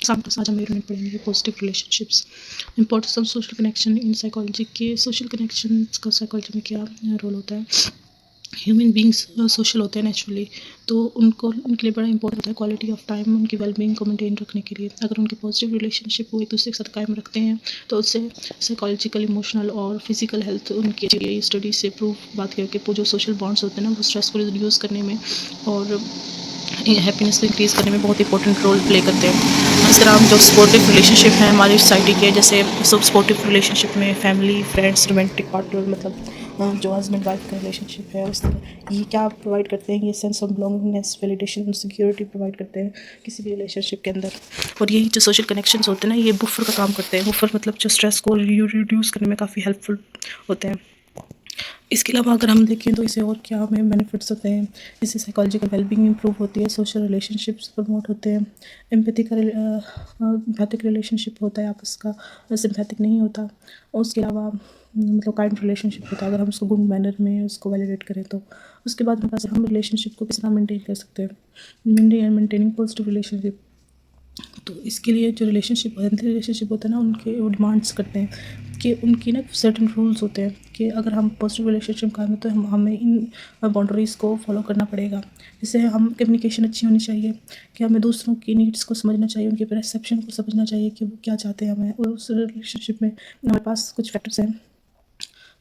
Examples आज हम unit पढ़ेंगे positive relationships, importance of social connection in psychology के। सोशल कनेक्शन का साइकोलॉजी में क्या रोल होता है। ह्यूमन बींग्स सोशल होते हैं नेचुरली, तो उनके लिए बड़ा इंपॉर्टेंट होता है क्वालिटी ऑफ टाइम उनकी वेलबींग को मेंटेन रखने के लिए। अगर उनके पॉजिटिव रिलेशनशिप वो एक दूसरे के साथ कायम रखते हैं तो उससे साइकोलॉजिकल, इमोशनल और फिजिकल हेल्थ उनकी अच्छी है। स्टडी से प्रूव बात करके जो सोशल बॉन्ड्स होते हैं ना, वो स्ट्रेस को रिड्यूस करने में और हैप्पीनेस को इंक्रीज़ करने में बहुत इंपॉर्टेंट रोल प्ले करते हैं। इस तरह जो सपोर्टिव रिलेशनशिप हैं हमारी सोसाइटी के, जैसे सब सपोर्टिव रिलेशनशिप में फैमिली, फ्रेंड्स, रोमांटिक पार्टनर, मतलब जो हस्बैंड वाइफ का रिलेशनशिप है, उस तरह ये क्या प्रोवाइड करते हैं, ये sense of belongingness, validation, security provide करते हैं किसी भी रिलेशनशिप के अंदर। और यही जो सोशल कनेक्शंस होते हैं ना, ये बुफर का काम करते हैं। बुफर मतलब जो स्ट्रेस को रिड्यूस करने में काफ़ी हेल्पफुल होते हैं। इसके अलावा अगर हम देखें तो इसे और क्या हमें बेनिफिट्स होते हैं। इससे साइकोलॉजिकल वेलबींग इंप्रूव होती है, सोशल रिलेशनशिप्स प्रमोट होते हैं, एम्पैथिक रिलेशनशिप होता है आपस का, सिंपैथिक नहीं होता। और उसके अलावा मतलब काइंड रिलेशनशिप होता है, अगर हम उसको गुड मैनर में उसको वैलिडेट करें तो। उसके बाद हमारे पास हम रिलेशनशिप को किस तरह मेंटेन कर सकते हैं, मेंटेनिंग पॉजिटिव रिलेशनशिप। तो इसके लिए जो हेल्थी रिलेशनशिप होता है ना, उनके वो डिमांड्स करते हैं कि उनकी ना सर्टेन रूल्स होते हैं कि अगर हम पॉजिटिव रिलेशनशिप का हमें तो हमें इन बाउंड्रीज़ को फॉलो करना पड़ेगा। जैसे हम कम्युनिकेशन अच्छी होनी चाहिए, कि हमें दूसरों की नीड्स को समझना चाहिए, उनके परसेप्शन को समझना चाहिए कि वो क्या चाहते हैं हमें। और उस रिलेशनशिप में हमारे पास कुछ फैक्टर्स हैं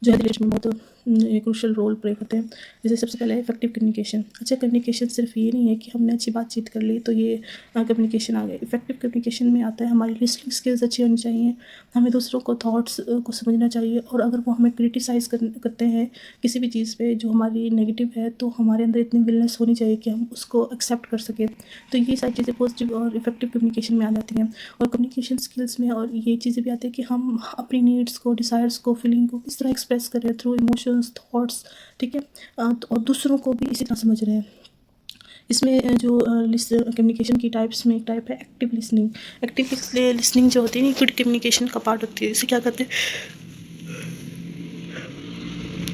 जो हेल्थ रिलेशन में बहुत एक क्रूशल रोल प्ले करते हैं। जैसे सबसे पहले इफेक्टिव कम्युनिकेशन। अच्छा, कम्युनिकेशन सिर्फ ये नहीं है कि हमने अच्छी बातचीत कर ली तो ये कम्युनिकेशन आ गया। इफेक्टिव कम्युनिकेशन में आता है हमारी लिसनिंग स्किल्स अच्छी होनी चाहिए, हमें दूसरों को थॉट्स को समझना चाहिए। और अगर वो हमें क्रिटिसाइज़ करते हैं किसी भी चीज़ पे जो हमारी नेगेटिव है, तो हमारे अंदर इतनी विलनेस होनी चाहिए कि हम उसको एक्सेप्ट कर सकें। तो ये सारी चीज़ें पॉजिटिव और इफेक्टिव कम्युनिकेशन में आ जाती हैं। और कम्युनिकेशन स्किल्स में और ये चीज़ें भी आती है कि हम अपनी नीड्स को, डिज़ायर्स को, फीलिंग को किस तरह एक्सप्रेस कर रहे हैं थ्रू इमोशंस, थॉट्स, ठीक है। और दूसरों को भी इसी तरह समझ रहे हैं। इसमें जो कम्युनिकेशन की टाइप्स में एक टाइप है एक्टिव लिसनिंग। एक्टिव लिसनिंग जो होती है गुड कम्युनिकेशन का पार्ट होती है। इसे क्या कहते हैं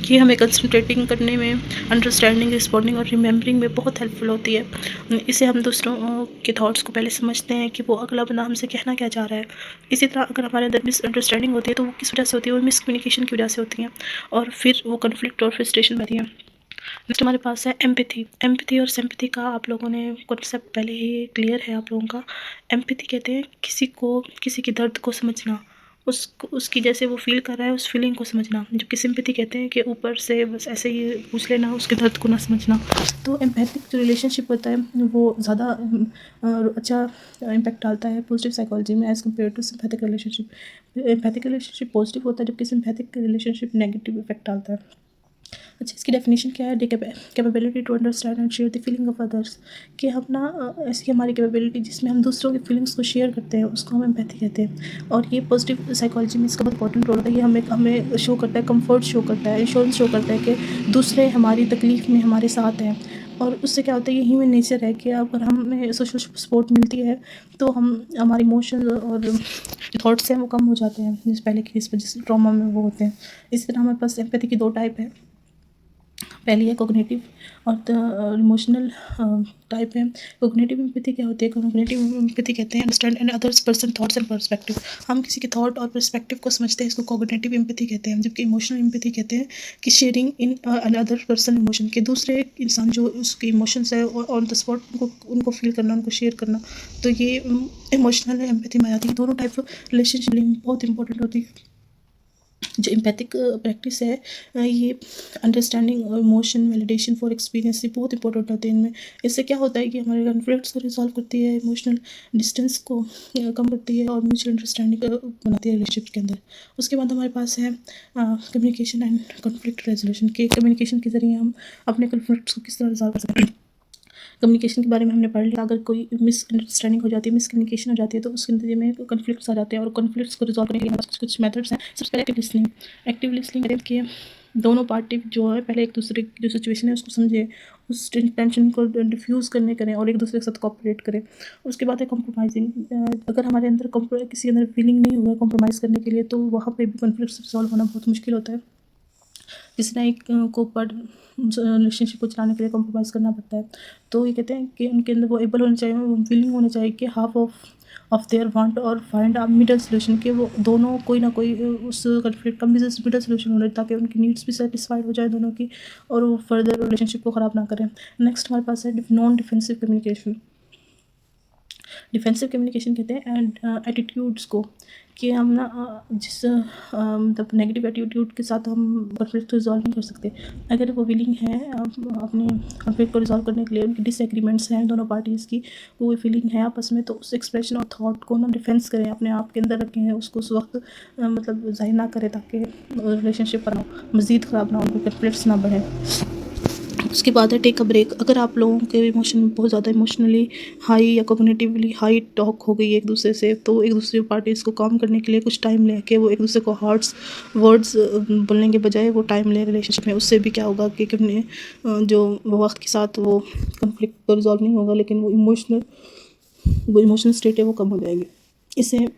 कि हमें कंसंट्रेटिंग करने में, अंडरस्टैंडिंग, रिस्पॉन्डिंग और रिमेंबरिंग में बहुत हेल्पफुल होती है। इसे हम दूसरों के थॉट्स को पहले समझते हैं कि वो अगला बंदा हमसे कहना क्या चाह रहा है। इसी तरह अगर हमारे अंदर मिसअंडरस्टैंडिंग होती है तो वो किस वजह से होती है, वो मिसकम्युनिकेशन की वजह से होती है, और फिर वो कन्फ्लिक्ट और फ्रस्ट्रेशन बढ़ती है। नेक्स्ट हमारे पास है एम्पैथी। एम्पैथी और सिंपैथी का आप लोगों ने कॉन्सेप्ट पहले ही क्लियर है आप लोगों का। एम्पैथी कहते हैं किसी के दर्द को समझना, उसकी जैसे वो फील कर रहा है उस फीलिंग को समझना। जबकि सिंपैथी कहते हैं कि ऊपर से बस ऐसे ही पूछ लेना, उसके दर्द को ना समझना। तो एम्पैथिक जो रिलेशनशिप होता है वो ज़्यादा अच्छा इम्पैक्ट डालता है पॉजिटिव साइकोलॉजी में as compare to sympathetic relationship. Empathic relationship positive होता है जबकि सिंपैथिक रिलेशनशिप नेगेटिव इफेक्ट डालता है। अच्छा, इसकी डेफिनेशन क्या है? Capability to understand and share the feeling of others. कि हम ना ऐसी हमारी कैपेबिलिटी जिसमें हम दूसरों की फीलिंग्स को शेयर करते हैं, उसको हम एम्पैथी कहते हैं। और ये पॉजिटिव साइकोलॉजी में इसका बहुत इंपॉर्टेंट रोल होता है। ये हमें शो करता है, कंफर्ट शो करता है, एश्योरेंस शो करता है कि दूसरे हमारी तकलीफ में हमारे साथ हैं। और उससे क्या होता है, ये ह्यूमन नेचर है कि अगर हमें सोशल सपोर्ट मिलती है तो हम हमारे इमोशंस और थॉट्स हैं वो कम हो जाते हैं, जिस पहले केस पर जिस ट्रॉमा में वो होते हैं। इसी तरह हमारे पास एम्पैथी की दो टाइप है। पहली है कोग्निटिव और इमोशनल टाइप है। कोग्निटिव एम्पैथी क्या होती है? कोग्निटिव एम्पैथी कहते हैं understand and others person thoughts and perspective. हम किसी के थॉट और पर्सपेक्टिव को समझते हैं, इसको कोग्निटिव एम्पैथी कहते हैं। जबकि इमोशनल एम्पैथी कहते हैं कि sharing in other person emotion, के दूसरे इंसान जो उसके इमोशंस है ऑन द स्पॉट उनको फील करना, उनको शेयर करना। तो ये इमोशनल एम्पैथी में आ जाती है। दोनों टाइप रिलेशनशिप बहुत इंपॉर्टेंट होती है। जो एम्पैथिक प्रैक्टिस है ये अंडरस्टैंडिंग और इमोशन वैलिडेशन फॉर एक्सपीरियंस, ये बहुत इंपॉर्टेंट होते हैं इनमें। इससे क्या होता है कि हमारे कॉन्फ्लिक्ट्स को रिजॉल्व करती है, इमोशनल डिस्टेंस को कम करती है और म्यूचुअल अंडरस्टैंडिंग बनाती है रिलेशनशिप के अंदर। उसके बाद हमारे पास है कम्युनिकेशन एंड कॉन्फ्लिक्ट रेजोल्यूशन। के कम्युनिकेशन के ज़रिए हम अपने कॉन्फ्लिक्ट्स को किस तरह रिजॉल्व कर सकते हैं। कम्युनिकेशन के बारे में हमने पढ़ लिया। अगर कोई मिसअंडरस्टैंडिंग हो जाती है, मिसकम्युनिकेशन हो जाती है, तो उसके नतीजे में कॉन्फ्लिक्ट्स आ जाते हैं। और कॉन्फ्लिक्ट्स को रिजॉल्व करने के लिए हमारे पास कुछ मेथड्स हैं। सबसे पहले एक्टिव लिसनिंग। एक्टिव लिसनिंग कहते हैं कि दोनों पार्टी जो है पहले एक दूसरे की जो सिचुएशन है उसको समझे, उस टेंशन को डिफ्यूज़ करने करें और एक दूसरे के साथ कोऑपरेट करें। उसके बाद है कॉम्प्रोमाइजिंग। अगर हमारे अंदर किसी अंदर फीलिंग नहीं हुआ कॉम्प्रोमाइज़ करने के लिए, तो वहाँ पे भी कॉन्फ्लिक्ट्स रिजॉल्व होना बहुत मुश्किल होता है। किसी ना एक को पर रिलेशनशिप को चलाने के लिए कॉम्प्रोमाइज़ करना पड़ता है। तो ये कहते हैं कि उनके अंदर वो एबल होना चाहिए, वो विलिंग होना चाहिए कि half of of their want और फाइंड अ मिडल सोल्यूशन, कि वो दोनों कोई ना कोई उस कन्फ्लिक्ट का मिडल सोल्यूशन होना, ताकि उनकी नीड्स भी सेटिस्फाइड हो जाए दोनों की, और वो फर्दर रिलेशनशिप को ख़राब ना करें। नेक्स्ट हमारे पास है non defensive communication. Defensive communication कहते हैं एटीट्यूड्स को, कि हम ना जिस मतलब नेगेटिव एटीट्यूड के साथ हम कॉन्फ्लिक्ट रिजॉल्व नहीं कर सकते। अगर वो विलिंग है अपने कॉन्फ्लिक्ट को रिजॉल्व करने के लिए, उनकी डिसएग्रीमेंट्स हैं दोनों पार्टीज़ की, वो फीलिंग है आपस में, तो उस एक्सप्रेशन और थॉट को ना डिफेंस करें, अपने आप के अंदर रखें, उसको उस वक्त मतलब जाहिर ना करें, ताकि रिलेशनशिप पर मज़ीद ख़राब ना हो, कॉन्फ्लिक्ट्स ना बढ़ें। उसके बाद है टेक अ ब्रेक। अगर आप लोगों के इमोशन बहुत ज़्यादा इमोशनली हाई या कॉग्निटिवली हाई टॉक हो गई है एक दूसरे से, तो एक दूसरे पार्टीज़ को काम करने के लिए कुछ टाइम लेके वो एक दूसरे को हार्ट्स वर्ड्स बोलने के बजाय वो टाइम ले रिलेशनशिप में। उससे भी क्या होगा कि कितने जो वक्त के साथ वो कॉन्फ्लिक्ट तो रिजॉल्व नहीं होगा, लेकिन वो इमोशनल स्टेट है वो कम हो जाएगी। इससे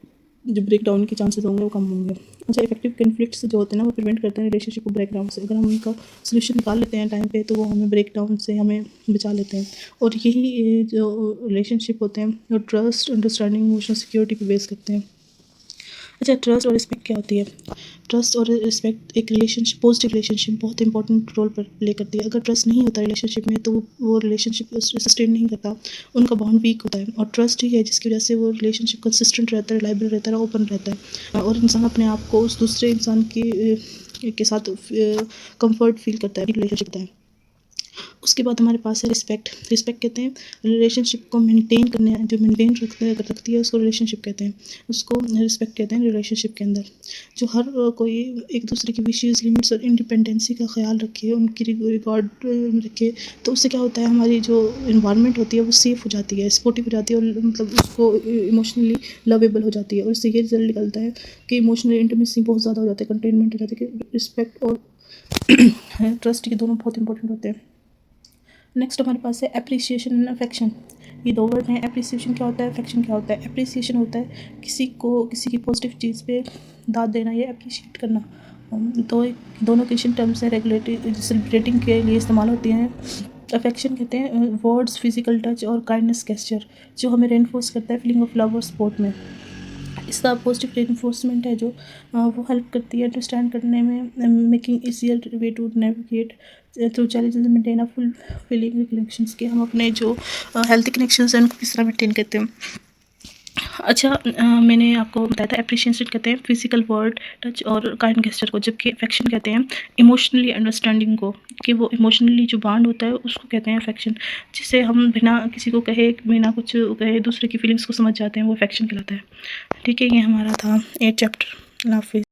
जो ब्रेक डाउन के चांसेस होंगे वो कम होंगे। अच्छा, इफेक्टिव कॉन्फ्लिक्ट्स जो होते हैं ना, वो प्रिवेंट करते हैं रिलेशनशिप को ब्रेक डाउन से। अगर हम उनका सोल्यूशन निकाल लेते हैं टाइम पे, तो वो हमें ब्रेक डाउन से हमें बचा लेते हैं। और यही जो रिलेशनशिप होते हैं वो ट्रस्ट, अंडरस्टैंडिंग, इमोशनल सिक्योरिटी पे बेस करते हैं। अच्छा, ट्रस्ट और रिस्पेक्ट क्या होती है? ट्रस्ट और रिस्पेक्ट एक रिलेशनशिप, पॉजिटिव रिलेशनशिप बहुत इंपॉर्टेंट रोल प्ले करती है। अगर ट्रस्ट नहीं होता रिलेशनशिप में, तो वो रिलेशनशिप सस्टेन नहीं करता, उनका बॉन्ड वीक होता है। और ट्रस्ट ही है जिसकी वजह से वो रिलेशनशिप कंसिस्टेंट रहता है, रिलायबल रहता है, ओपन रहता है, और इंसान अपने आप को उस दूसरे इंसान के साथ कंफर्ट फील करता है, रिलेशनशिप होता है। उसके बाद हमारे पास है रिस्पेक्ट। रिस्पेक्ट कहते हैं रिलेशनशिप को मेंटेन करने, जो मेंटेन रखती है उसको रिलेशनशिप कहते हैं, उसको रिस्पेक्ट कहते हैं रिलेशनशिप के अंदर। जो हर कोई एक दूसरे की विशेज़, लिमिट्स और इंडिपेंडेंसी का ख्याल रखे, उनकी रिकॉर्ड रखे, तो उससे क्या होता है, हमारी जो इन्वायरमेंट होती है वो सेफ़ हो जाती है, सपोर्टिव हो जाती है, और मतलब उसको इमोशनली लवेबल हो जाती है। और इससे ये रिजल्ट निकलता है कि इमोशनल इंटीमेसी बहुत ज़्यादा हो जाता है, कंटेनमेंट हो जाती है, कि रिस्पेक्ट और ट्रस्ट ये दोनों बहुत इंपॉर्टेंट होते हैं। नेक्स्ट हमारे पास है एप्रिसिएशन एंड अफेक्शन। ये दो वर्ड हैं। एप्रिसिएशन क्या होता है, अफेक्शन क्या होता है? एप्रिसिएशन होता है किसी की पॉजिटिव चीज़ पे दाद देना, या अप्रिशिएट करना। दोनों क्वेश्चन टर्म्स हैं, रेगुलेटिव सेलिब्रेटिंग के लिए इस्तेमाल होती हैं। अफेक्शन कहते हैं वर्ड्स, फिजिकल टच और काइंडनेस गेस्चर, जो हमें रेनफोर्स करता है फीलिंग ऑफ लव और सपोर्ट में। इसका पॉजिटिव रेनफोर्समेंट है जो वो हेल्प करती है अंडरस्टैंड करने में, making easier way to navigate through challenges, maintain a full feeling connections, के हम अपने जो हेल्थी कनेक्शंस हैं उनको किस तरह मेंटेन करते हैं। अच्छा, मैंने आपको बताया था एप्रिशिएशन कहते हैं फिजिकल वर्ड टच और काइंड गेस्चर को, जबकि अफेक्शन कहते हैं इमोशनली अंडरस्टैंडिंग को, कि वो इमोशनली जो बॉन्ड होता है उसको कहते हैं अफेक्शन, जिसे हम बिना किसी को कहे, बिना कुछ कहे दूसरे की फीलिंग्स को समझ जाते हैं, वो अफेक्शन कहलाता है। ठीक है, ये हमारा था 8 चैप्टर। अल्लाह हाफिज़।